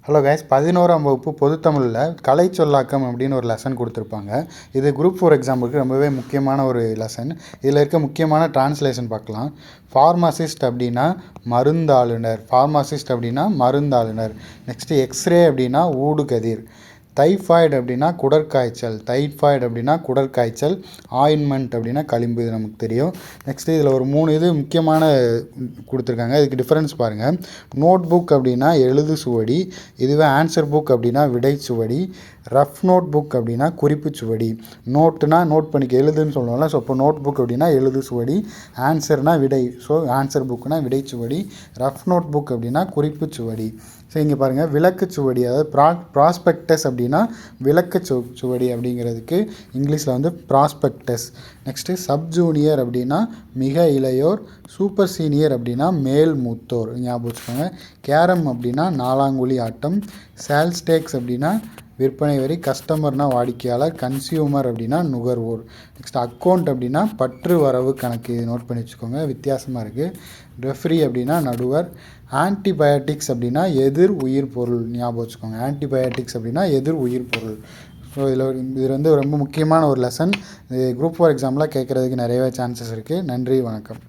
Hello guys, 11ஆம் வகுப்பு பொதுத்தமிழில் கலை சொல்லாக்கம் அப்படின்னு ஒரு லெசன் கொடுத்துருப்பாங்க. இது குரூப் 4 எக்ஸாமுக்கு ரொம்பவே முக்கியமான ஒரு லெசன். இதில் இருக்க முக்கியமான டிரான்ஸ்லேஷன் பார்க்கலாம். ஃபார்மசிஸ்ட் அப்படின்னா மருந்தாளுநர். ஃபார்மசிஸ்ட் அப்படின்னா மருந்தாளுநர். நெக்ஸ்ட்டு எக்ஸ்ரே அப்படின்னா ஊடுகதிர். டைஃபாய்டு அப்படின்னா குடற்காய்ச்சல். டைஃபாய்டு அப்படின்னா குடற்காய்ச்சல். ஆயின்மெண்ட் அப்படின்னா களிம்பு. இது நமக்கு தெரியும். நெக்ஸ்ட்டு இதில் ஒரு 3 இது முக்கியமான கொடுத்துருக்காங்க. இதுக்கு டிஃப்ரென்ஸ் பாருங்கள். நோட் புக் அப்படின்னா எழுது சுவடி. இதுவே ஆன்சர் புக் அப்படின்னா விடை சுவடி. ரஃப் நோட் புக் அப்படின்னா குறிப்பு சுவடி. நோட்டுனா நோட் பண்ணிக்க எழுதுன்னு சொல்லுவோம்ல. ஸோ இப்போ நோட் புக் அப்படின்னா எழுது சுவடி. ஆன்சர்னா விடை. ஸோ ஆன்சர் புக்குனா விடை சுவடி. ரஃப் நோட் புக் அப்படின்னா குறிப்பு சுவடி. ஸோ இங்கே பாருங்கள், விளக்கு சுவடி, அதாவது ப்ராஸ்பெக்டஸ் அப்படின்னா விளக்கு சுவடி அப்படிங்கிறதுக்கு இங்கிலீஷில் வந்து ப்ராஸ்பெக்டஸ். நெக்ஸ்ட்டு சப் ஜூனியர் அப்படின்னா மிக இளையோர். சூப்பர் சீனியர் அப்படின்னா மேல் மூத்தோர். ஞாபகம் வச்சுக்கோங்க. கேரம் அப்படின்னா நாலாங்குழி ஆட்டம். சேல்ஸ்டேக்ஸ் அப்படின்னா விற்பனை வரி. கஸ்டமர்னால் வாடிக்கையாளர். கன்சியூமர் அப்படின்னா நுகர்வோர். நெக்ஸ்ட் அக்கௌண்ட் அப்படின்னா பற்று வரவு கணக்கு. இது நோட் பண்ணி வச்சுக்கோங்க, வித்தியாசமாக இருக்குது. ரெஃப்ரி அப்படின்னா நடுவர். ஆன்டிபயோட்டிக்ஸ் அப்படின்னா எதிர் உயிர் பொருள். ஞாபகம் வச்சுக்கோங்க, ஆன்டிபயோட்டிக்ஸ் அப்படின்னா எதிர் உயிர் பொருள். ஸோ இது வந்து ரொம்ப முக்கியமான ஒரு லெசன். இது குரூப் 4 எக்ஸாமில் கேட்குறதுக்கு நிறையவே சான்சஸ் இருக்குது. நன்றி, வணக்கம்.